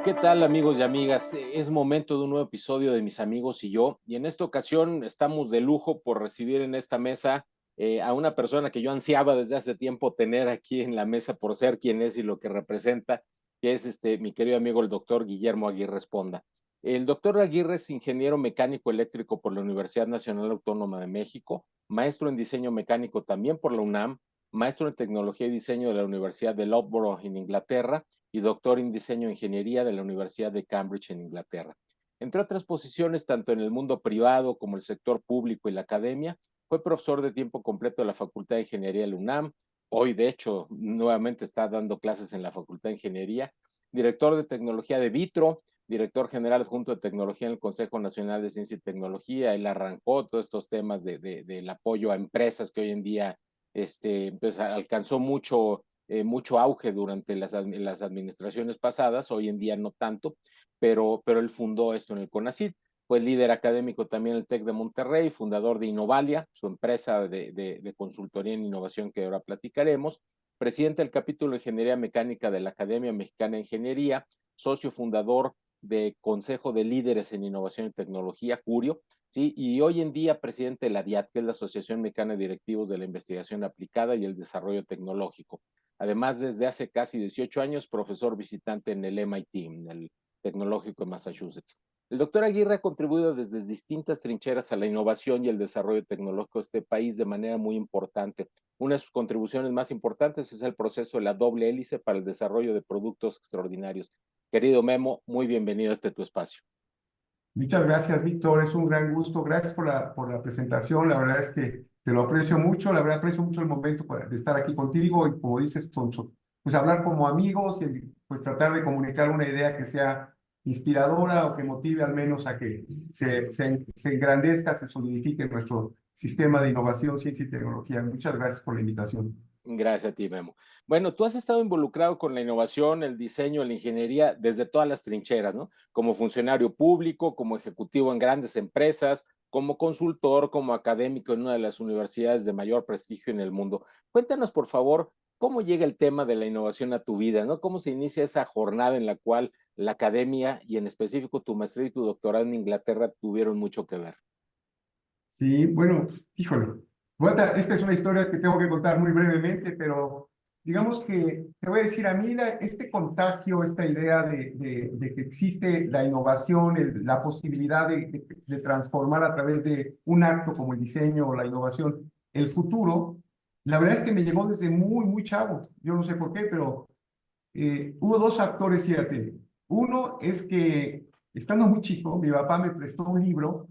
¿Qué tal, amigos y amigas? Es momento de un nuevo episodio de Mis Amigos y yo, y en esta ocasión estamos de lujo por recibir en esta mesa a una persona que yo ansiaba desde hace tiempo tener aquí en la mesa por ser quien es y lo que representa, que es mi querido amigo el doctor Guillermo Aguirre Esponda. El doctor Aguirre es ingeniero mecánico eléctrico por la Universidad Nacional Autónoma de México, maestro en diseño mecánico también por la UNAM, maestro en tecnología y diseño de la Universidad de Loughborough en Inglaterra y doctor en diseño e ingeniería de la Universidad de Cambridge en Inglaterra. Entre otras posiciones, tanto en el mundo privado como el sector público y la academia, fue profesor de tiempo completo de la Facultad de Ingeniería de la UNAM. Hoy, de hecho, nuevamente está dando clases en la Facultad de Ingeniería. Director de tecnología de Vitro, director general adjunto de tecnología en el Consejo Nacional de Ciencia y Tecnología. Él arrancó todos estos temas del apoyo a empresas que hoy en día pues, alcanzó mucho auge durante las administraciones pasadas, hoy en día no tanto, pero él fundó esto en el CONACYT. Fue líder académico también en el TEC de Monterrey, fundador de Innovalia, su empresa de consultoría en innovación que ahora platicaremos, presidente del capítulo de Ingeniería Mecánica de la Academia Mexicana de Ingeniería, socio fundador de Consejo de Líderes en Innovación y Tecnología, Curio, ¿sí? Y hoy en día presidente de la DIAT, que es la Asociación Mexicana de Directivos de la Investigación Aplicada y el Desarrollo Tecnológico. Además, desde hace casi 18 años, profesor visitante en el MIT, en el Tecnológico de Massachusetts. El doctor Aguirre ha contribuido desde distintas trincheras a la innovación y el desarrollo tecnológico de este país de manera muy importante. Una de sus contribuciones más importantes es el proceso de la doble hélice para el desarrollo de productos extraordinarios. Querido Memo, muy bienvenido a tu espacio. Muchas gracias, Víctor. Es un gran gusto. Gracias por la presentación. La verdad es que te lo aprecio mucho. La verdad aprecio mucho el momento de estar aquí contigo y, como dices, pues hablar como amigos y pues tratar de comunicar una idea que sea inspiradora o que motive al menos a que se engrandezca, se solidifique nuestro sistema de innovación, ciencia y tecnología. Muchas gracias por la invitación. Gracias a ti, Memo. Bueno, tú has estado involucrado con la innovación, el diseño, la ingeniería desde todas las trincheras, ¿no? Como funcionario público, como ejecutivo en grandes empresas, como consultor, como académico en una de las universidades de mayor prestigio en el mundo. Cuéntanos, por favor, cómo llega el tema de la innovación a tu vida, ¿no? ¿Cómo se inicia esa jornada en la cual la academia y en específico tu maestría y tu doctorado en Inglaterra tuvieron mucho que ver? Sí, bueno, híjole. Esta es una historia que tengo que contar muy brevemente, pero digamos que te voy a decir, a mí este contagio, esta idea de que existe la innovación, la posibilidad de transformar a través de un acto como el diseño o la innovación el futuro, la verdad es que me llegó desde muy, muy chavo. Yo no sé por qué, pero hubo dos factores, fíjate. Uno es que, estando muy chico, mi papá me prestó un libro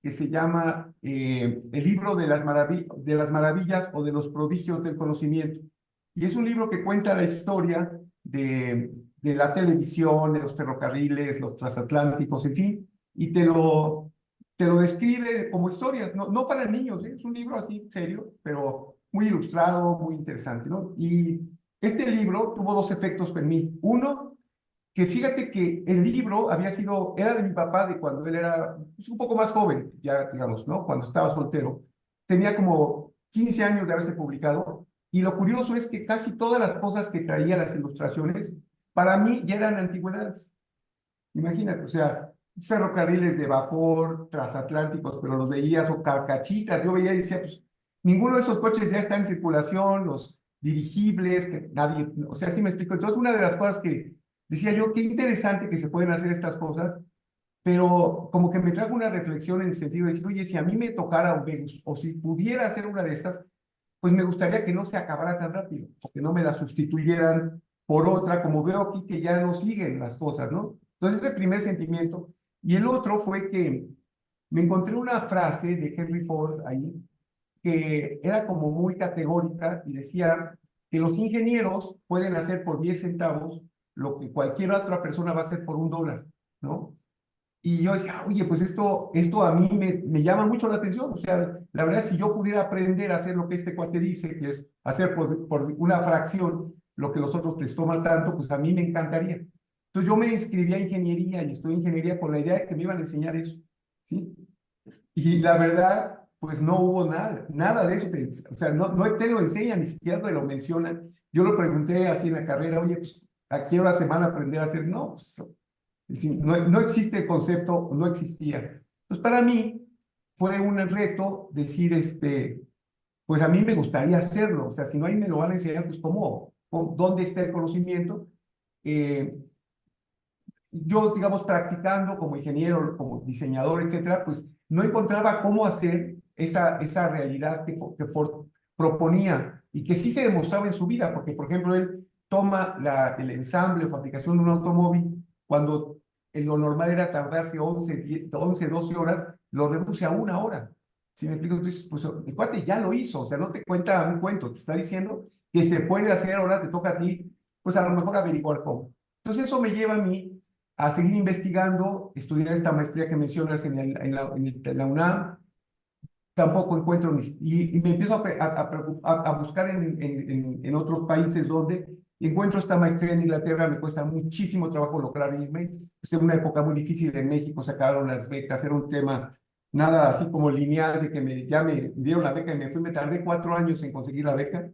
que se llama El libro de de las maravillas o de los prodigios del conocimiento. Y es un libro que cuenta la historia de la televisión, de los ferrocarriles, los transatlánticos, en fin, y te lo describe como historias, no, no para niños, ¿eh? Es un libro así serio, pero muy ilustrado, muy interesante, ¿no? Y este libro tuvo dos efectos en mí. Uno, que fíjate que el libro era de mi papá de cuando él era pues, un poco más joven, ya digamos, ¿no? Cuando estaba soltero. Tenía como 15 años de haberse publicado. Y lo curioso es que casi todas las cosas que traía las ilustraciones, para mí ya eran antigüedades. Imagínate, o sea, ferrocarriles de vapor, transatlánticos, pero los veías, o carcachitas. Yo veía y decía, pues, ninguno de esos coches ya está en circulación, los dirigibles, que nadie, o sea, sí me explico. Entonces, una de las cosas que decía yo, qué interesante que se pueden hacer estas cosas, pero como que me trajo una reflexión en el sentido de decir, oye, si a mí me tocara o si pudiera hacer una de estas, pues me gustaría que no se acabara tan rápido, o que no me la sustituyeran por otra, como veo aquí que ya no siguen las cosas, ¿no? Entonces, ese primer sentimiento. Y el otro fue que me encontré una frase de Henry Ford ahí, que era como muy categórica y decía que los ingenieros pueden hacer por 10 centavos lo que cualquier otra persona va a hacer por $1, ¿no? Y yo decía, oye, pues esto a mí me llama mucho la atención. O sea, la verdad, si yo pudiera aprender a hacer lo que este cuate dice, que es hacer por una fracción lo que los otros les toma tanto, pues a mí me encantaría. Entonces yo me inscribí a ingeniería y estudié ingeniería con la idea de que me iban a enseñar eso, ¿sí? Y la verdad, pues no hubo nada, nada de eso. O sea, no te lo enseñan, ni siquiera te lo mencionan. Yo lo pregunté así en la carrera, oye, pues, ¿a qué hora se van a aprender a hacer? No, pues, Es decir, no existe el concepto, no existía. Pues para mí fue un reto decir, pues a mí me gustaría hacerlo. O sea, si no ahí me lo van a enseñar, pues ¿dónde está el conocimiento? Eh, yo, digamos, practicando como ingeniero, como diseñador, etcétera, pues no encontraba cómo hacer esa realidad que Ford proponía y que sí se demostraba en su vida, porque, por ejemplo, él toma el ensamble o fabricación de un automóvil cuando en lo normal era tardarse 11, 12 horas, lo reduce a 1 hora. Si me explico, entonces, pues el cuate ya lo hizo, o sea, no te cuenta un cuento, te está diciendo que se puede hacer, ahora te toca a ti, pues a lo mejor averiguar cómo. Entonces eso me lleva a mí a seguir investigando, estudiar esta maestría que mencionas en la UNAM, tampoco encuentro, y me empiezo a buscar en otros países donde encuentro esta maestría en Inglaterra, me cuesta muchísimo trabajo lograr irme, pues en una época muy difícil en México, sacaron las becas, era un tema nada así como lineal, de que ya me dieron la beca y me fui, me tardé 4 años en conseguir la beca,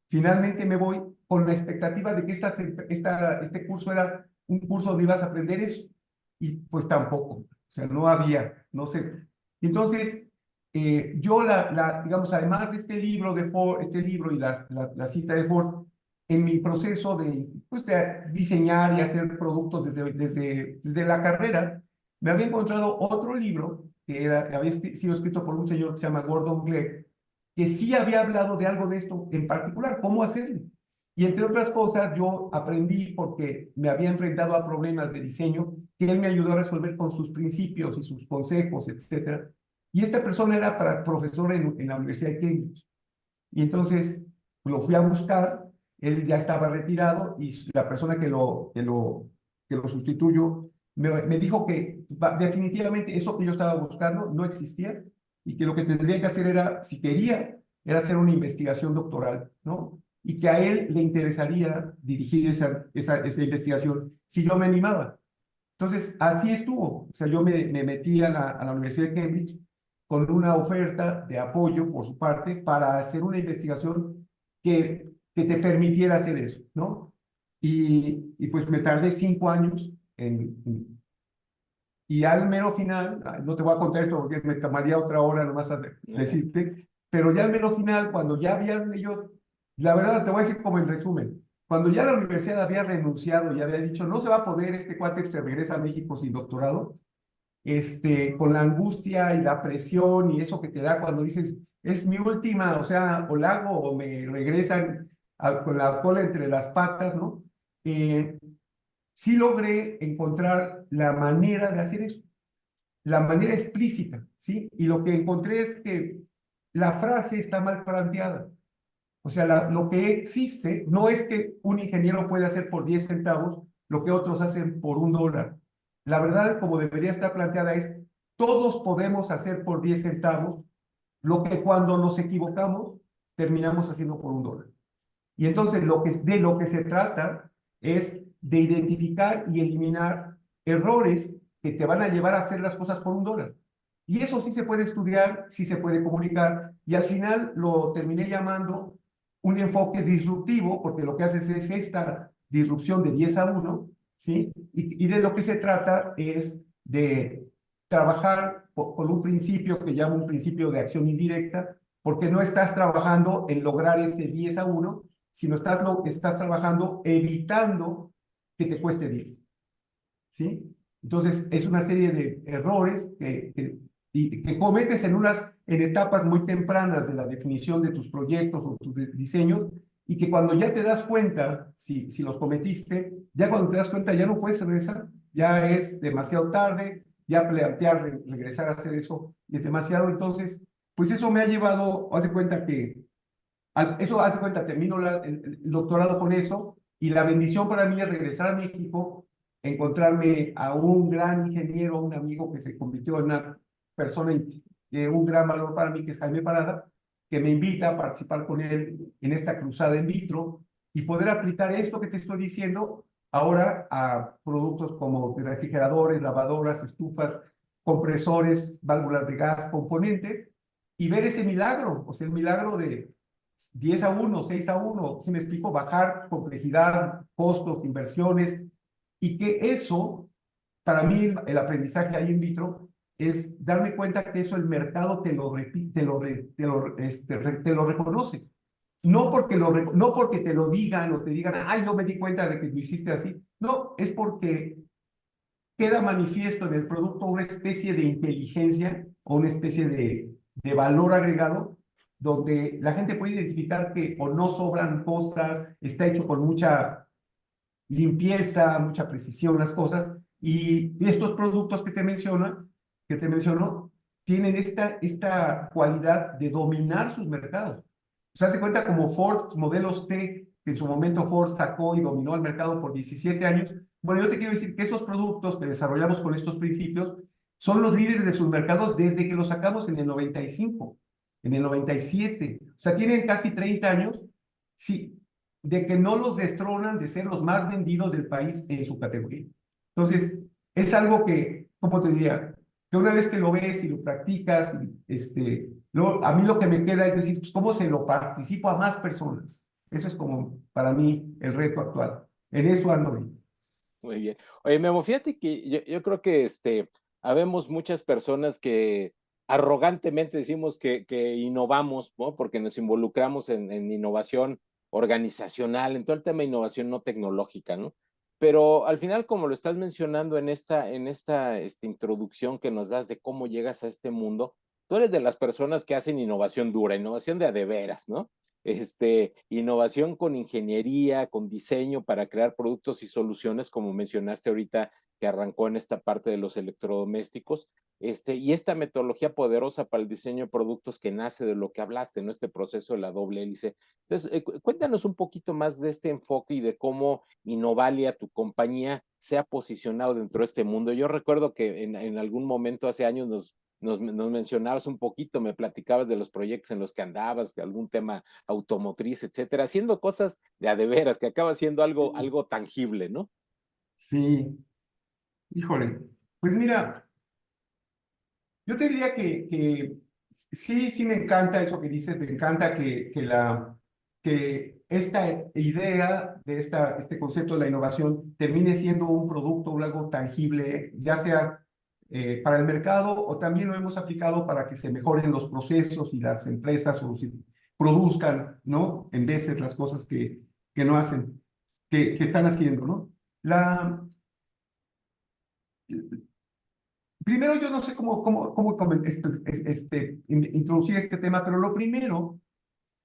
finalmente me voy con la expectativa de que este curso era un curso donde ibas a aprender eso, y pues tampoco, o sea, no había, no sé. Entonces, yo, digamos, además de este libro de Ford, este libro y la cita de Ford, en mi proceso pues, de diseñar y hacer productos desde la carrera, me había encontrado otro libro había sido escrito por un señor que se llama Gordon Gregg, que sí había hablado de algo de esto en particular, cómo hacerlo. Y entre otras cosas, yo aprendí porque me había enfrentado a problemas de diseño que él me ayudó a resolver con sus principios y sus consejos, etcétera. Y esta persona era profesor en la Universidad de Cambridge. Y entonces lo fui a buscar, él ya estaba retirado y la persona que lo sustituyó me dijo que definitivamente eso que yo estaba buscando no existía y que lo que tendría que hacer era, si quería, era hacer una investigación doctoral, ¿no? Y que a él le interesaría dirigir esa investigación si yo me animaba. Entonces, así estuvo. O sea, yo me metí a la Universidad de Cambridge con una oferta de apoyo por su parte para hacer una investigación que te permitiera hacer eso, ¿no? Y pues me tardé 5 años y al mero final, no te voy a contar esto porque me tomaría otra hora nomás decirte, pero ya al mero final, cuando ya habían ellos, la verdad te voy a decir como en resumen, cuando ya la universidad había renunciado y había dicho, no se va a poder, este cuate se regresa a México sin doctorado, con la angustia y la presión y eso que te da cuando dices, es mi última, o sea, o la hago o me regresan con la cola entre las patas, ¿no? Sí logré encontrar la manera de hacer eso, la manera explícita, ¿sí? Y lo que encontré es que la frase está mal planteada. O sea, lo que existe no es que un ingeniero puede hacer por 10 centavos lo que otros hacen por $1. La verdad, como debería estar planteada, es todos podemos hacer por 10 centavos lo que cuando nos equivocamos terminamos haciendo por $1. Y entonces de lo que se trata es de identificar y eliminar errores que te van a llevar a hacer las cosas por $1. Y eso sí se puede estudiar, sí se puede comunicar, y al final lo terminé llamando un enfoque disruptivo, porque lo que haces es esta disrupción de 10 a 1, ¿sí? Y de lo que se trata es de trabajar con un principio que llamo un principio de acción indirecta, porque no estás trabajando en lograr ese 10 a 1, sino estás trabajando evitando que te cueste 10, ¿sí? Entonces, es una serie de errores que cometes en etapas muy tempranas de la definición de tus proyectos o tus diseños, y que cuando ya te das cuenta, si los cometiste, ya cuando te das cuenta ya no puedes regresar, ya es demasiado tarde, ya plantear regresar a hacer eso es demasiado. Entonces, pues eso me ha llevado, haz de cuenta que eso hace cuenta, termino el doctorado con eso, y la bendición para mí es regresar a México, encontrarme a un gran ingeniero, un amigo que se convirtió en una persona de un gran valor para mí, que es Jaime Parada, que me invita a participar con él en esta cruzada in vitro y poder aplicar esto que te estoy diciendo ahora a productos como refrigeradores, lavadoras, estufas, compresores, válvulas de gas, componentes, y ver ese milagro, o sea, el milagro de 10 a 1, 6 a 1, si me explico, bajar complejidad, costos, inversiones, y que eso para mí el aprendizaje ahí in vitro es darme cuenta que eso el mercado te lo reconoce. No porque te lo digan o te digan, ay, yo me di cuenta de que lo hiciste así. No, es porque queda manifiesto en el producto una especie de inteligencia o una especie de valor agregado donde la gente puede identificar que o no sobran cosas, está hecho con mucha limpieza, mucha precisión las cosas, y estos productos que te menciono, tienen esta cualidad de dominar sus mercados. O sea, se cuenta como Ford, modelos T, que en su momento Ford sacó y dominó el mercado por 17 años. Bueno, yo te quiero decir que esos productos que desarrollamos con estos principios son los líderes de sus mercados desde que los sacamos en el 95, en el 97. O sea, tienen casi 30 años. Sí, de que no los destronan de ser los más vendidos del país en su categoría. Entonces, es algo que, ¿cómo te diría? Que una vez que lo ves y lo practicas, a mí lo que me queda es decir, pues, ¿cómo se lo participo a más personas? Eso es como para mí el reto actual. En eso ando bien. Muy bien. Oye, Memo, fíjate que yo creo que habemos muchas personas que arrogantemente decimos que innovamos, ¿no? Porque nos involucramos en innovación organizacional, en todo el tema de innovación no tecnológica, ¿no? Pero al final, como lo estás mencionando en esta introducción que nos das de cómo llegas a este mundo, tú eres de las personas que hacen innovación dura, innovación de veras, ¿no? Innovación con ingeniería, con diseño para crear productos y soluciones, como mencionaste ahorita, que arrancó en esta parte de los electrodomésticos, y esta metodología poderosa para el diseño de productos que nace de lo que hablaste, ¿no? Este proceso de la doble hélice. Entonces, cuéntanos un poquito más de este enfoque y de cómo Innovalia, tu compañía, se ha posicionado dentro de este mundo. Yo recuerdo que en algún momento hace años nos mencionabas un poquito, me platicabas de los proyectos en los que andabas, de algún tema automotriz, etcétera, haciendo cosas de a de veras, que acaba siendo algo tangible, ¿no? Sí, híjole. Pues mira, yo te diría que sí, sí me encanta eso que dices, me encanta que esta idea de este concepto de la innovación termine siendo un producto o algo tangible, ya sea para el mercado o también lo hemos aplicado para que se mejoren los procesos y las empresas produzcan, ¿no? En veces las cosas que no hacen, que están haciendo, ¿no? Primero, yo no sé introducir este tema, pero lo primero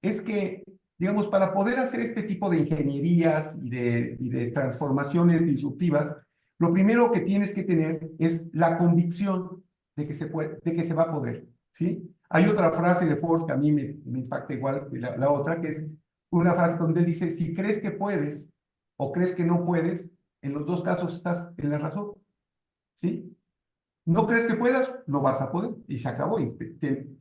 es que, digamos, para poder hacer este tipo de ingenierías y de transformaciones disruptivas, lo primero que tienes que tener es la convicción de que se va a poder, ¿sí? Hay otra frase de Ford que a mí me impacta igual que la otra, que es una frase donde él dice, si crees que puedes o crees que no puedes, en los dos casos estás en la razón, ¿sí? No crees que puedas, lo vas a poder y se acabó. Y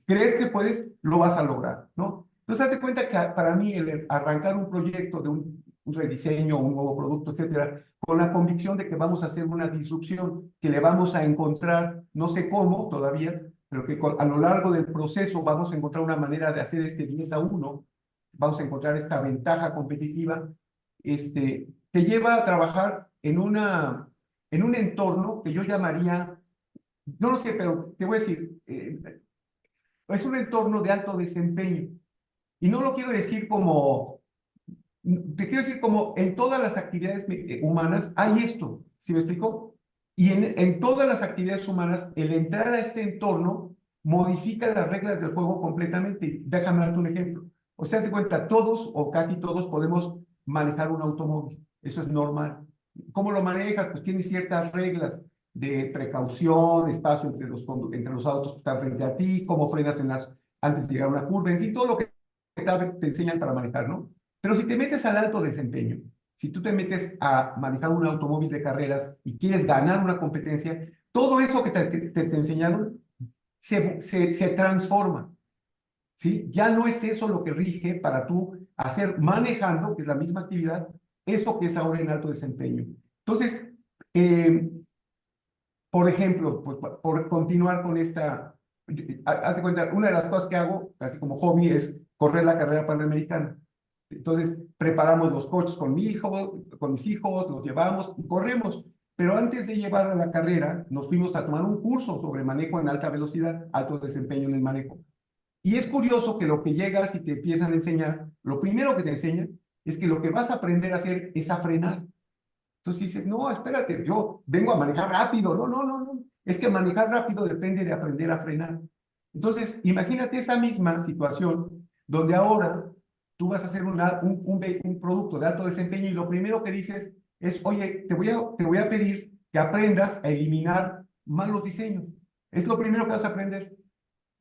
crees que puedes, lo vas a lograr, ¿no? Entonces, haz de cuenta que para mí el arrancar un proyecto de un rediseño, un nuevo producto, etcétera, con la convicción de que vamos a hacer una disrupción, que le vamos a encontrar, no sé cómo todavía, pero que a lo largo del proceso vamos a encontrar una manera de hacer 10-1, vamos a encontrar esta ventaja competitiva, te lleva a trabajar en un entorno que yo llamaría no lo sé, pero te voy a decir, es un entorno de alto desempeño. Y no lo quiero decir como, te quiero decir como en todas las actividades humanas hay esto, ¿sí me explico? Y en todas las actividades humanas, el entrar a este entorno modifica las reglas del juego completamente. Déjame darte un ejemplo. O sea, se cuenta, todos o casi todos podemos manejar un automóvil. Eso es normal. ¿Cómo lo manejas? Pues tiene ciertas reglas de precaución, espacio entre los autos que están frente a ti, cómo frenas antes de llegar a una curva, en fin, todo lo que te enseñan para manejar, ¿no? Pero si te metes al alto desempeño, si tú te metes a manejar un automóvil de carreras y quieres ganar una competencia, todo eso que te enseñaron se transforma, ¿sí? Ya no es eso lo que rige para tú hacer manejando, que es la misma actividad, eso que es ahora en alto desempeño. Entonces, eh, por ejemplo, pues, por continuar con haz de cuenta, una de las cosas que hago, así como hobby, es correr la carrera panamericana. Entonces, preparamos los coches con mis hijos, los llevamos y corremos. pero antes de llevar a la carrera, nos fuimos a tomar un curso sobre manejo en alta velocidad, alto desempeño en el manejo. Y es curioso que lo que llegas y te empiezan a enseñar, lo primero que te enseñan es que lo que vas a aprender a hacer es a frenar. Entonces dices, no, espérate, yo vengo a manejar rápido. No, no, no, no. Es que manejar rápido depende de aprender a frenar. Entonces, imagínate esa misma situación donde ahora tú vas a hacer un producto de alto desempeño y lo primero que dices es, oye, te voy a pedir que aprendas a eliminar malos diseños. Es lo primero que vas a aprender.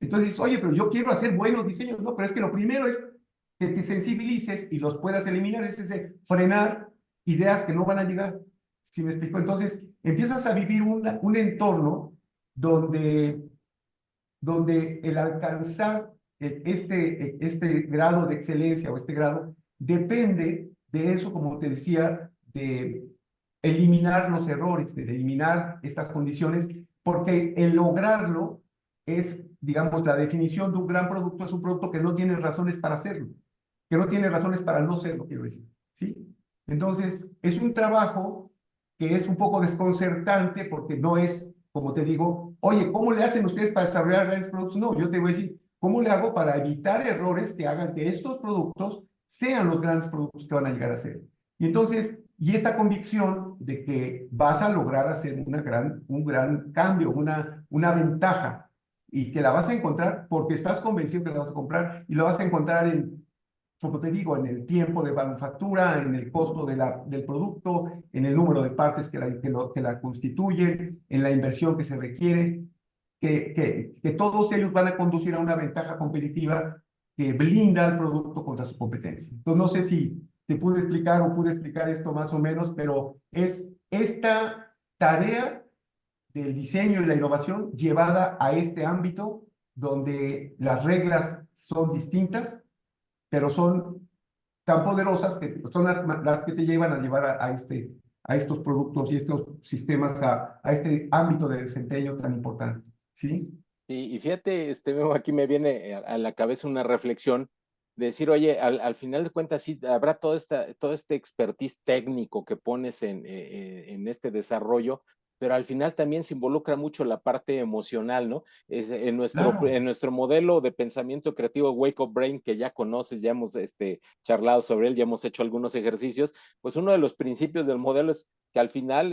Entonces dices, oye, pero yo quiero hacer buenos diseños. No, pero es que lo primero es que te sensibilices y los puedas eliminar. Es ese frenar ideas que no van a llegar. ¿Sí me explico? Entonces, empiezas a vivir un entorno donde, donde el alcanzar este grado de excelencia o este grado depende de eso, como te decía, de eliminar los errores, de eliminar estas condiciones, porque el lograrlo es, digamos, la definición de un gran producto es un producto que no tiene razones para hacerlo, que no tiene razones para no serlo, quiero decir, ¿sí? Entonces, es un trabajo que es un poco desconcertante porque no es, como te digo, oye, ¿cómo le hacen ustedes para desarrollar grandes productos? No, yo te voy a decir, ¿cómo le hago para evitar errores que hagan que estos productos sean los grandes productos que van a llegar a ser? Y entonces, y esta convicción de que vas a lograr hacer un gran cambio, una ventaja, y que la vas a encontrar porque estás convencido que la vas a comprar y la vas a encontrar en, como te digo, en el tiempo de manufactura, en el costo del producto, en el número de partes que la constituyen, en la inversión que se requiere, que todos ellos van a conducir a una ventaja competitiva que blinda al producto contra su competencia. Entonces, no sé si te pude explicar o pude explicar esto más o menos, pero es esta tarea del diseño y la innovación llevada a este ámbito donde las reglas son distintas, pero son tan poderosas que son las que te llevan a llevar a estos productos y estos sistemas a este ámbito de desempeño tan importante. ¿Sí? Y fíjate, Memo, aquí me viene a la cabeza una reflexión de decir, oye, al final de cuentas, sí, habrá todo este expertise técnico que pones en este desarrollo, pero al final también se involucra mucho la parte emocional, ¿no? Claro. En nuestro modelo de pensamiento creativo, Wake Up Brain, que ya conoces, ya hemos charlado sobre él, ya hemos hecho algunos ejercicios, pues uno de los principios del modelo es que al final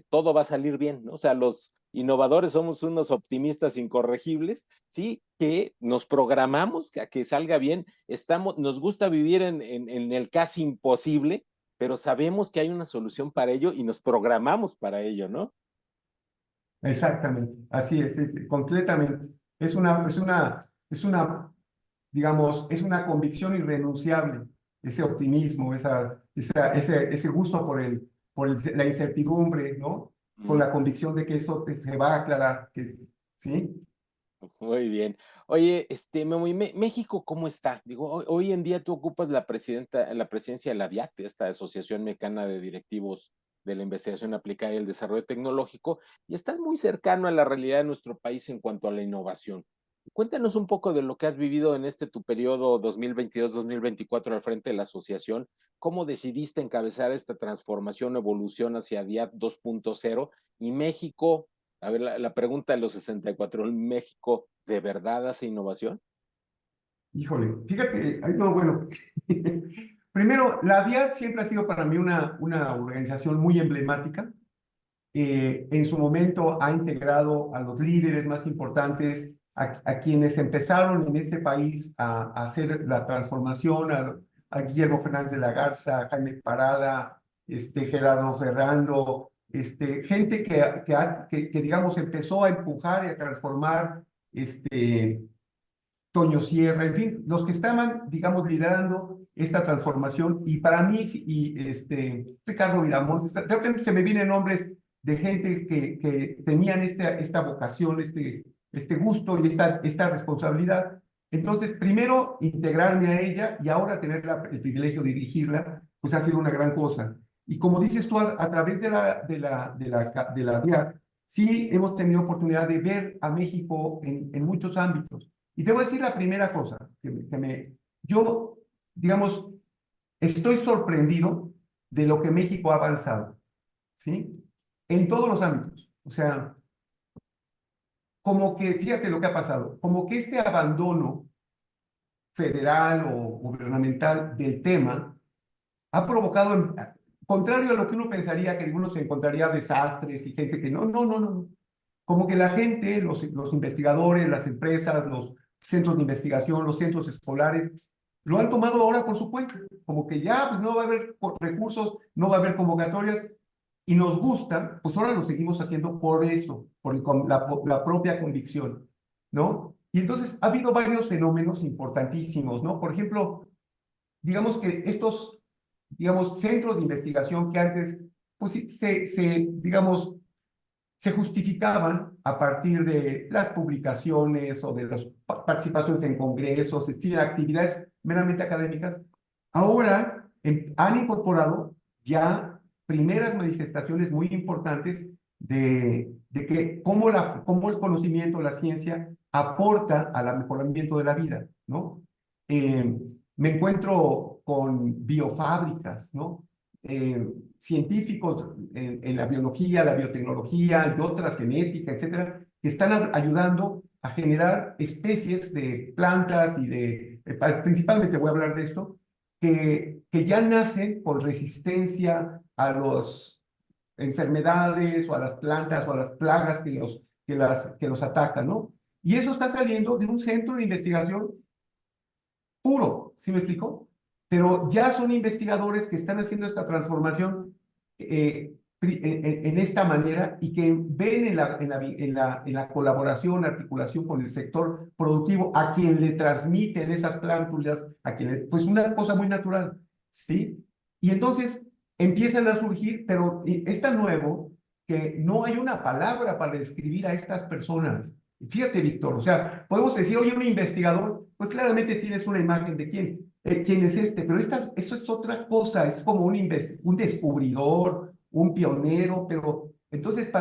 todo va a salir bien, ¿no? O sea, los innovadores somos unos optimistas incorregibles, ¿sí? Que nos programamos a que salga bien, nos gusta vivir en el casi imposible, pero sabemos que hay una solución para ello y nos programamos para ello, ¿no? Exactamente, así es, completamente. Digamos, es una convicción irrenunciable, ese optimismo, ese gusto la incertidumbre, ¿no? Con Mm. la convicción de que eso se va a aclarar, ¿sí? Muy bien. Oye, Memo, ¿y México cómo está? Digo, hoy en día tú ocupas la presidencia de la DIAT, esta Asociación Mexicana de Directivos de la Investigación Aplicada y el Desarrollo Tecnológico, y estás muy cercano a la realidad de nuestro país en cuanto a la innovación. Cuéntanos un poco de lo que has vivido en tu periodo 2022-2024 al frente de la asociación. ¿Cómo decidiste encabezar esta transformación, evolución hacia DIAT 2.0? Y México, a ver, la pregunta de los 64, ¿México de verdad hace innovación? Híjole, fíjate, ay, no, bueno, primero, la DIAD siempre ha sido para mí una organización muy emblemática. En su momento ha integrado a los líderes más importantes, a quienes empezaron en este país a hacer la transformación, a Guillermo Fernández de la Garza, Jaime Parada, Gerardo Ferrando, gente digamos, empezó a empujar y a transformar Toño Sierra, en fin, los que estaban, digamos, liderando esta transformación. Y para mí, Ricardo Viramontes, de repente se me vienen nombres de gente que tenían esta vocación, este gusto y esta responsabilidad. Entonces, primero, integrarme a ella y ahora tener el privilegio de dirigirla, pues ha sido una gran cosa. Y como dices tú, a través de la DIAD, sí hemos tenido oportunidad de ver a México en muchos ámbitos. Y te voy a decir la primera cosa, yo, digamos, estoy sorprendido de lo que México ha avanzado, ¿sí? en todos los ámbitos. O sea, como que, fíjate lo que ha pasado, como que este abandono federal o gubernamental del tema ha provocado, contrario a lo que uno pensaría, que uno se encontraría desastres y gente que no. Como que la gente, los investigadores, las empresas, los centros de investigación, los centros escolares, lo han tomado ahora por su cuenta. Como que ya pues, no va a haber recursos, no va a haber convocatorias, y nos gusta, pues ahora lo seguimos haciendo por eso, la propia convicción, ¿no? Y entonces ha habido varios fenómenos importantísimos, ¿no? Por ejemplo, digamos que estos, digamos, centros de investigación que antes, pues sí, digamos, se justificaban a partir de las publicaciones o de las participaciones en congresos, es decir, actividades meramente académicas, ahora han incorporado ya primeras manifestaciones muy importantes de que cómo el conocimiento, la ciencia, aporta al mejoramiento de la vida, ¿no? Eh, Me encuentro con biofábricas, ¿no? Científicos en la biología, la biotecnología y otras, genética, etcétera, que están ayudando a generar especies de plantas y principalmente voy a hablar de esto, que ya nacen con resistencia a las enfermedades o a las plantas o a las plagas que los atacan, ¿no? Y eso está saliendo de un centro de investigación puro, ¿sí me explico? Pero ya son investigadores que están haciendo esta transformación en esta manera y que ven en la colaboración, articulación con el sector productivo, a quien le transmiten esas plántulas, pues una cosa muy natural, ¿sí? Y entonces empiezan a surgir, pero es tan nuevo que no hay una palabra para describir a estas personas. Fíjate, Víctor, o sea, podemos decir, oye, un investigador, pues claramente tienes una imagen de quién es este, pero eso es otra cosa, es como un descubridor, un pionero, pero entonces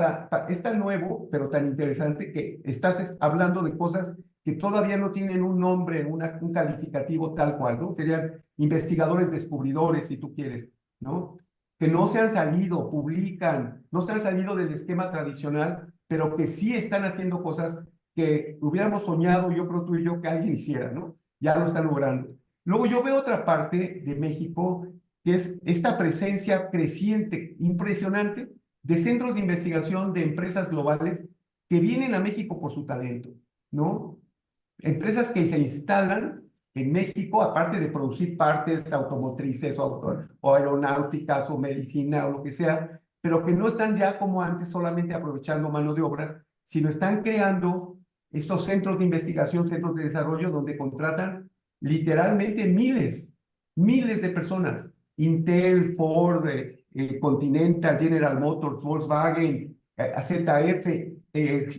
es tan nuevo, pero tan interesante que estás hablando de cosas que todavía no tienen un nombre, un calificativo tal cual, ¿no? Serían investigadores descubridores, si tú quieres, ¿no? Que no se han salido, publican, no se han salido del esquema tradicional, pero que sí están haciendo cosas que hubiéramos soñado, yo creo tú y yo, que alguien hiciera, ¿no? Ya lo están logrando. Luego yo veo otra parte de México, que es esta presencia creciente, impresionante, de centros de investigación de empresas globales que vienen a México por su talento, ¿no? Empresas que se instalan en México, aparte de producir partes automotrices o aeronáuticas o medicina o lo que sea, pero que no están ya como antes solamente aprovechando mano de obra, sino están creando estos centros de investigación, centros de desarrollo, donde contratan literalmente miles de personas. Intel, Ford, Continental, General Motors, Volkswagen, ZF,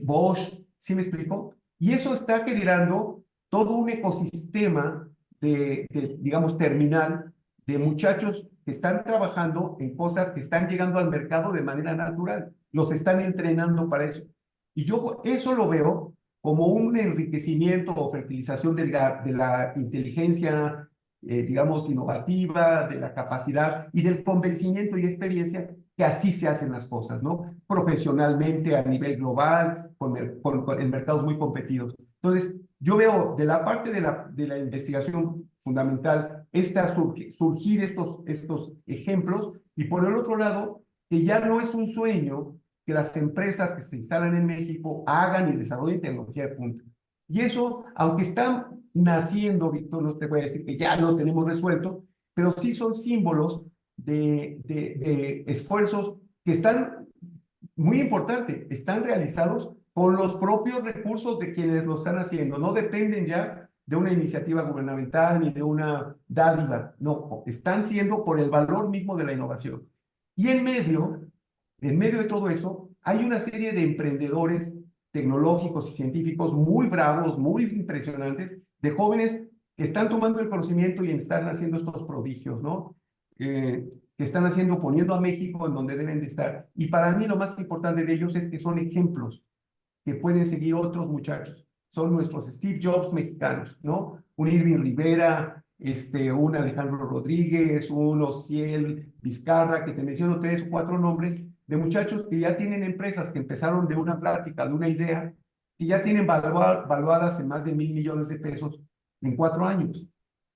Bosch, ¿sí me explico? Y eso está generando todo un ecosistema digamos, terminal de muchachos que están trabajando en cosas que están llegando al mercado de manera natural. Los están entrenando para eso. Y yo eso lo veo como un enriquecimiento o fertilización de la inteligencia, digamos, innovativa, de la capacidad y del convencimiento y experiencia que así se hacen las cosas, ¿no? Profesionalmente, a nivel global, en mercados muy competidos. Entonces, yo veo de la parte de la investigación fundamental surgir estos ejemplos, y por el otro lado, que ya no es un sueño que las empresas que se instalan en México hagan y desarrollen tecnología de punta. Y eso, aunque están naciendo, Víctor, no te voy a decir que ya lo tenemos resuelto, pero sí son símbolos de esfuerzos que están muy importantes, están realizados con los propios recursos de quienes lo están haciendo, no dependen ya de una iniciativa gubernamental ni de una dádiva, no, están siendo por el valor mismo de la innovación. Y en medio de todo eso, hay una serie de emprendedores tecnológicos y científicos muy bravos, muy impresionantes, de jóvenes que están tomando el conocimiento y están haciendo estos prodigios, ¿no? Que están haciendo, poniendo a México en donde deben de estar. Y para mí lo más importante de ellos es que son ejemplos que pueden seguir otros muchachos. Son nuestros Steve Jobs mexicanos, ¿no? Un Irving Rivera, un Alejandro Rodríguez, un Ociel Vizcarra, que te menciono 3 o 4 nombres de muchachos que ya tienen empresas que empezaron de una plática, de una idea, que ya tienen valuadas en más de 1.000 millones de pesos en 4 años,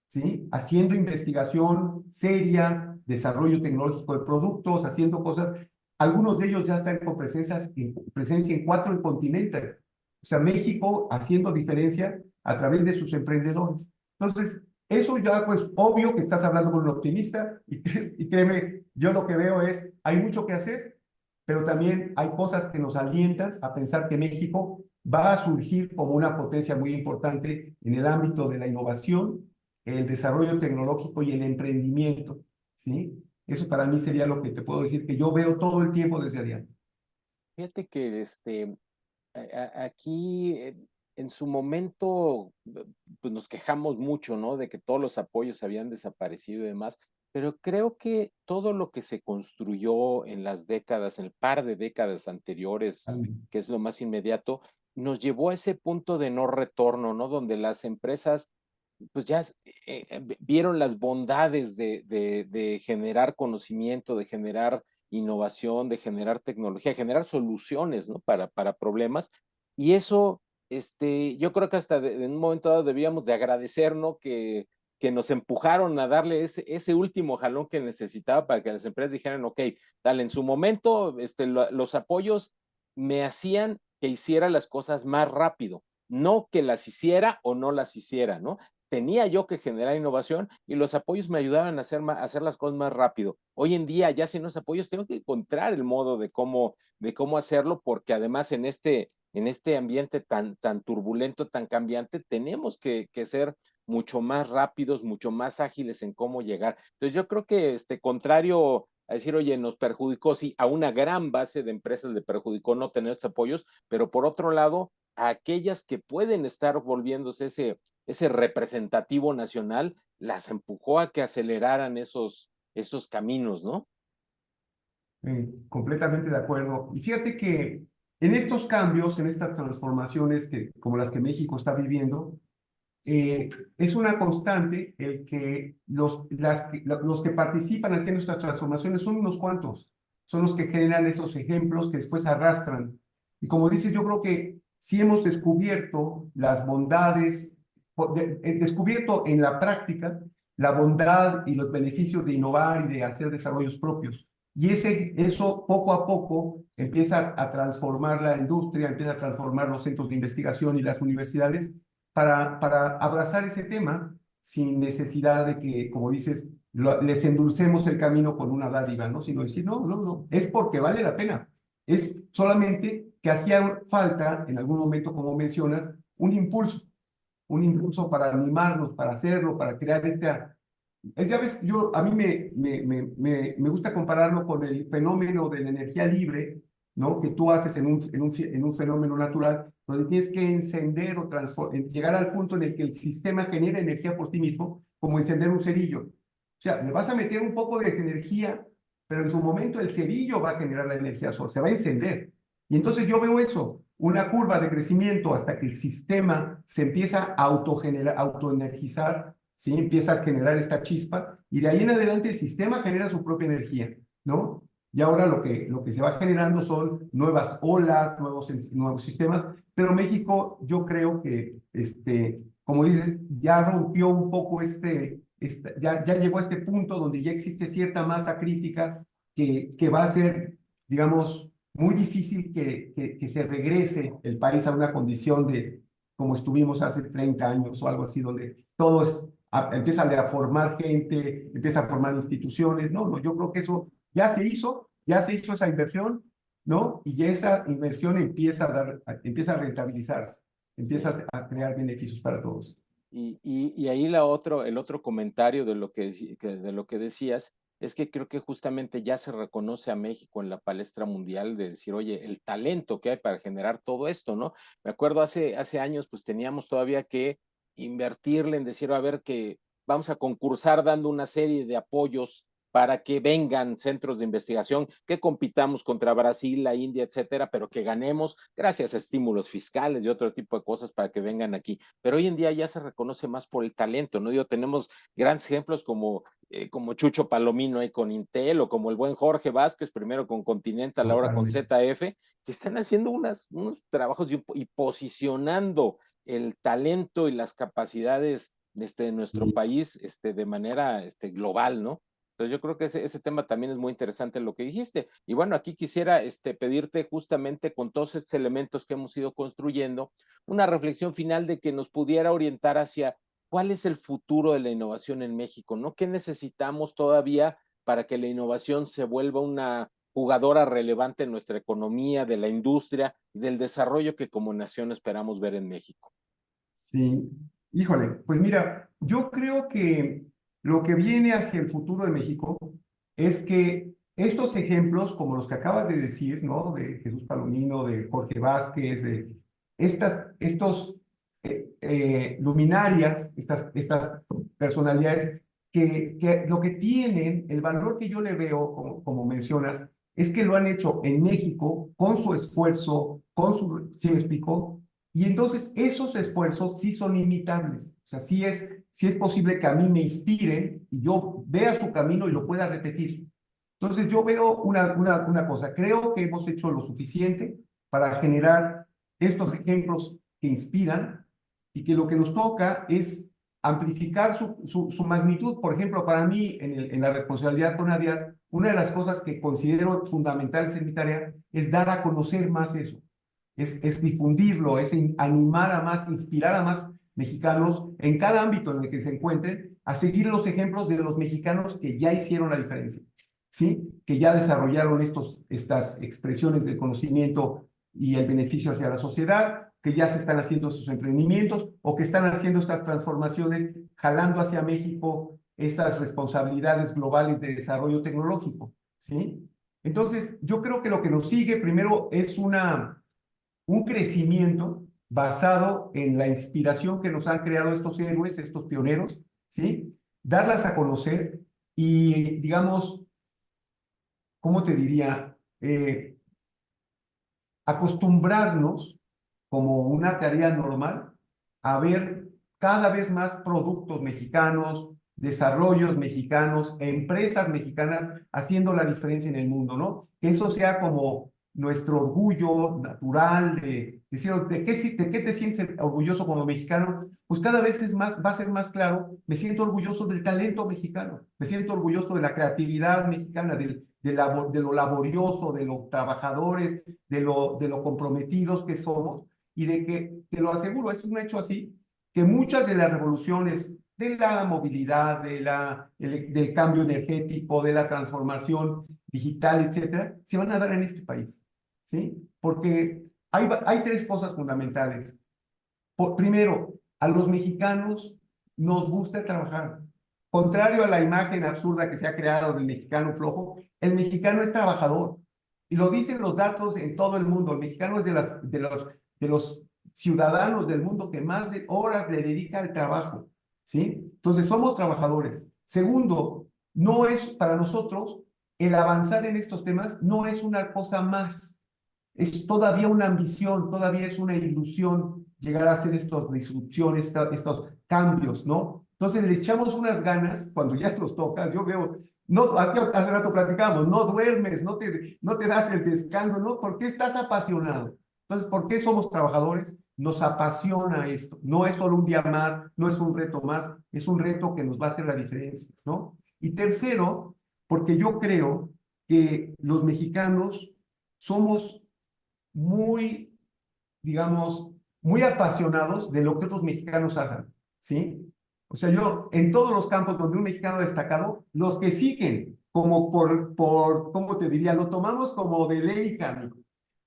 ¿sí? Haciendo investigación seria, desarrollo tecnológico de productos, haciendo cosas. Algunos de ellos ya están con presencia en 4 continentes. O sea, México haciendo diferencia a través de sus emprendedores. Entonces, eso ya, pues, obvio que estás hablando con un optimista y créeme, yo lo que veo es, hay mucho que hacer, pero también hay cosas que nos alientan a pensar que México va a surgir como una potencia muy importante en el ámbito de la innovación, el desarrollo tecnológico y el emprendimiento, ¿sí? Eso para mí sería lo que te puedo decir, que yo veo todo el tiempo desde allá. Fíjate que aquí en su momento pues nos quejamos mucho, ¿no? De que todos los apoyos habían desaparecido y demás, pero creo que todo lo que se construyó en las décadas, en el par de décadas anteriores, que es lo más inmediato, nos llevó a ese punto de no retorno, ¿no? Donde las empresas pues ya vieron las bondades de generar conocimiento, de generar innovación, de generar tecnología, de generar soluciones, ¿no? Para problemas. Y eso, yo creo que hasta en un momento dado debíamos de agradecer, ¿no? Que nos empujaron a darle ese último jalón que necesitaba para que las empresas dijeran, ok, dale, en su momento, los apoyos me hacían que hiciera las cosas más rápido, no que las hiciera o no las hiciera, ¿no? Tenía yo que generar innovación y los apoyos me ayudaban a hacer las cosas más rápido. Hoy en día, ya sin los apoyos, tengo que encontrar el modo de cómo hacerlo, porque además en este ambiente tan turbulento, tan cambiante, tenemos que ser mucho más rápidos, mucho más ágiles en cómo llegar. Entonces, yo creo que contrario a decir, oye, nos perjudicó, sí, a una gran base de empresas le perjudicó no tener estos apoyos, pero por otro lado, a aquellas que pueden estar volviéndose ese representativo nacional, las empujó a que aceleraran esos caminos, ¿no? Completamente de acuerdo. Y fíjate que en estos cambios, en estas transformaciones como las que México está viviendo, es una constante el que los que participan haciendo estas transformaciones son unos cuantos, son los que generan esos ejemplos que después arrastran. Y como dices, yo creo que sí hemos descubierto las bondades, descubierto en la práctica la bondad y los beneficios de innovar y de hacer desarrollos propios. Y eso poco a poco empieza a transformar la industria, empieza a transformar los centros de investigación y las universidades para abrazar ese tema sin necesidad de que, como dices, les endulcemos el camino con una dádiva, ¿no? Sino decir, no, no, no, es porque vale la pena. Es solamente que hacía falta, en algún momento, como mencionas, un impulso para animarnos, para hacerlo, para crear ya ves, a mí me gusta compararlo con el fenómeno de la energía libre, ¿no? Que tú haces en un fenómeno natural, donde tienes que encender o llegar al punto en el que el sistema genera energía por sí mismo, como encender un cerillo. O sea, le vas a meter un poco de energía, pero en su momento el cerillo va a generar la energía sola, se va a encender. Y entonces yo veo eso, una curva de crecimiento hasta que el sistema se empieza a autoenergizar, ¿sí? Empieza a generar esta chispa y de ahí en adelante el sistema genera su propia energía, ¿no? Y ahora lo que se va generando son nuevas olas, nuevos sistemas, pero México yo creo que, como dices, ya rompió un poco ya llegó a este punto donde ya existe cierta masa crítica que va a ser, digamos, muy difícil que se regrese el país a una condición de como estuvimos hace 30 años o algo así, donde todo empieza a formar gente, empieza a formar instituciones, ¿no? No, yo creo que eso ya se hizo esa inversión, ¿no? Y ya esa inversión empieza a rentabilizarse, Sí. empieza a crear beneficios para todos. Y ahí el otro comentario de lo que decías es que creo que justamente ya se reconoce a México en la palestra mundial de decir, oye, el talento que hay para generar todo esto, ¿no? Me acuerdo hace años, pues teníamos todavía que invertirle en decir, a ver, que vamos a concursar dando una serie de apoyos para que vengan centros de investigación, que compitamos contra Brasil, la India, etcétera, pero que ganemos gracias a estímulos fiscales y otro tipo de cosas para que vengan aquí. Pero hoy en día ya se reconoce más por el talento, ¿no? Digo, tenemos grandes ejemplos como Chucho Palomino ahí con Intel, o como el buen Jorge Vázquez, primero con Continental, ahora con Totalmente. ZF, que están haciendo unos trabajos y posicionando el talento y las capacidades de nuestro Sí. país de manera global, ¿no? Entonces yo creo que ese tema también es muy interesante lo que dijiste. Y bueno, aquí quisiera pedirte justamente con todos estos elementos que hemos ido construyendo, una reflexión final de que nos pudiera orientar hacia cuál es el futuro de la innovación en México, ¿no? ¿Qué necesitamos todavía para que la innovación se vuelva una jugadora relevante en nuestra economía, de la industria y del desarrollo que como nación esperamos ver en México? Sí, híjole, pues mira, yo creo que lo que viene hacia el futuro de México es que estos ejemplos, como los que acabas de decir, ¿no? De Jesús Palomino, de Jorge Vázquez, de estos luminarias, estas personalidades que lo que tienen, el valor que yo le veo, como mencionas, es que lo han hecho en México con su esfuerzo, ¿sí me explicó? Y entonces esos esfuerzos sí son imitables. O sea, sí es posible que a mí me inspiren y yo vea su camino y lo pueda repetir. Entonces yo veo una cosa, creo que hemos hecho lo suficiente para generar estos ejemplos que inspiran y que lo que nos toca es amplificar su magnitud. Por ejemplo, para mí, en la responsabilidad con ADIAD, una de las cosas que considero fundamentales en mi tarea es dar a conocer más eso, es difundirlo, es animar a más, inspirar a más mexicanos en cada ámbito en el que se encuentren a seguir los ejemplos de los mexicanos que ya hicieron la diferencia, ¿sí? Que ya desarrollaron estas expresiones del conocimiento y el beneficio hacia la sociedad, que ya se están haciendo sus emprendimientos o que están haciendo estas transformaciones, jalando hacia México estas responsabilidades globales de desarrollo tecnológico, ¿sí? Entonces, yo creo que lo que nos sigue primero es un crecimiento basado en la inspiración que nos han creado estos héroes, estos pioneros, ¿sí? Darlas a conocer y, digamos, ¿cómo te diría? Acostumbrarnos como una tarea normal a ver cada vez más productos mexicanos, desarrollos mexicanos, empresas mexicanas haciendo la diferencia en el mundo, ¿no? Que eso sea como nuestro orgullo natural de decir, de qué te sientes orgulloso como mexicano? Pues cada vez va a ser más claro, me siento orgulloso del talento mexicano, me siento orgulloso de la creatividad mexicana, de lo laborioso, de los trabajadores, de lo comprometidos que somos y de que, te lo aseguro, es un hecho así, que muchas de las revoluciones de la movilidad, del cambio energético, de la transformación digital, etcétera, se van a dar en este país, ¿sí? Porque hay tres cosas fundamentales. Primero, a los mexicanos nos gusta trabajar. Contrario a la imagen absurda que se ha creado del mexicano flojo, el mexicano es trabajador. Y lo dicen los datos en todo el mundo. El mexicano es de los ciudadanos del mundo que más de horas le dedica al trabajo, ¿sí? Entonces, somos trabajadores. Segundo, no es para nosotros el avanzar en estos temas, no es una cosa más, es todavía una ambición, todavía es una ilusión llegar a hacer estas disrupciones, estos cambios, ¿no? Entonces le echamos unas ganas cuando ya nos toca. Yo veo, no, hace rato platicamos, no duermes, no te das el descanso, ¿no? ¿Por qué estás apasionado? Entonces, ¿por qué somos trabajadores? Nos apasiona esto. No es solo un día más, no es un reto más, es un reto que nos va a hacer la diferencia, ¿no? Y tercero, porque yo creo que los mexicanos somos muy, digamos, muy apasionados de lo que otros mexicanos hagan, ¿sí? O sea, yo, en todos los campos donde un mexicano destacado, los que siguen, como ¿cómo te diría? Lo tomamos como de ley, Camilo,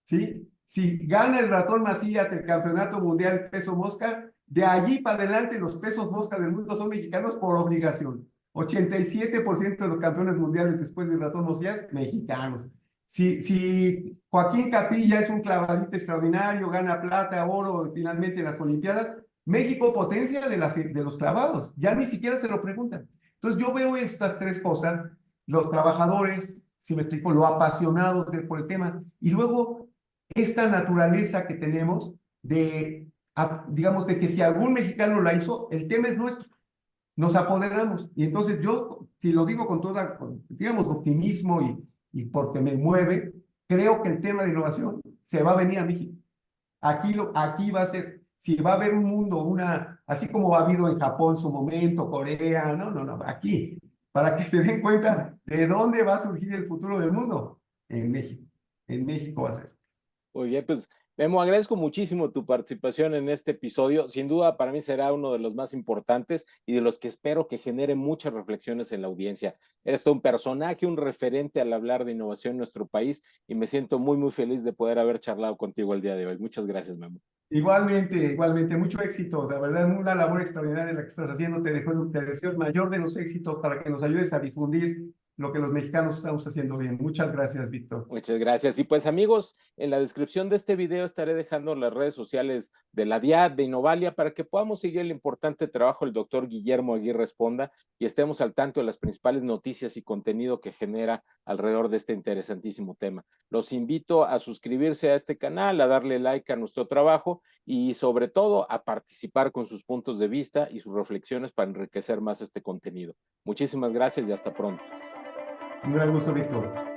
¿sí? Si gana el ratón Macías el campeonato mundial peso mosca, de allí para adelante los pesos mosca del mundo son mexicanos por obligación. 87% de los campeones mundiales después del ratón Macías, mexicanos. Si Joaquín Capilla es un clavadista extraordinario, gana plata, oro finalmente en las Olimpiadas, México potencia de los clavados, ya ni siquiera se lo preguntan. Entonces yo veo estas tres cosas los trabajadores, si me explico, lo apasionados por el tema, y luego esta naturaleza que tenemos de, digamos, de que si algún mexicano la hizo, el tema es nuestro, nos apoderamos. Y entonces yo, si lo digo con toda, digamos, optimismo y porque me mueve, creo que el tema de innovación se va a venir a México. Aquí va a ser, si va a haber un mundo, así como ha habido en Japón su momento, Corea, no, aquí, para que se den cuenta de dónde va a surgir el futuro del mundo, en México va a ser. Muy bien, pues Memo, agradezco muchísimo tu participación en este episodio. Sin duda, para mí será uno de los más importantes y de los que espero que genere muchas reflexiones en la audiencia. Eres todo un personaje, un referente al hablar de innovación en nuestro país y me siento muy, muy feliz de poder haber charlado contigo el día de hoy. Muchas gracias, Memo. Igualmente, mucho éxito. La verdad, una labor extraordinaria la que estás haciendo. Te deseo el mayor de los éxitos para que nos ayudes a difundir lo que los mexicanos estamos haciendo bien. Muchas gracias, Víctor. Muchas gracias. Y pues amigos, en la descripción de este video estaré dejando las redes sociales de la DIAD, de Innovalia, para que podamos seguir el importante trabajo del doctor Guillermo Aguirre Esponda y estemos al tanto de las principales noticias y contenido que genera alrededor de este interesantísimo tema. Los invito a suscribirse a este canal, a darle like a nuestro trabajo y sobre todo a participar con sus puntos de vista y sus reflexiones para enriquecer más este contenido. Muchísimas gracias y hasta pronto. Un gran gusto, Víctor.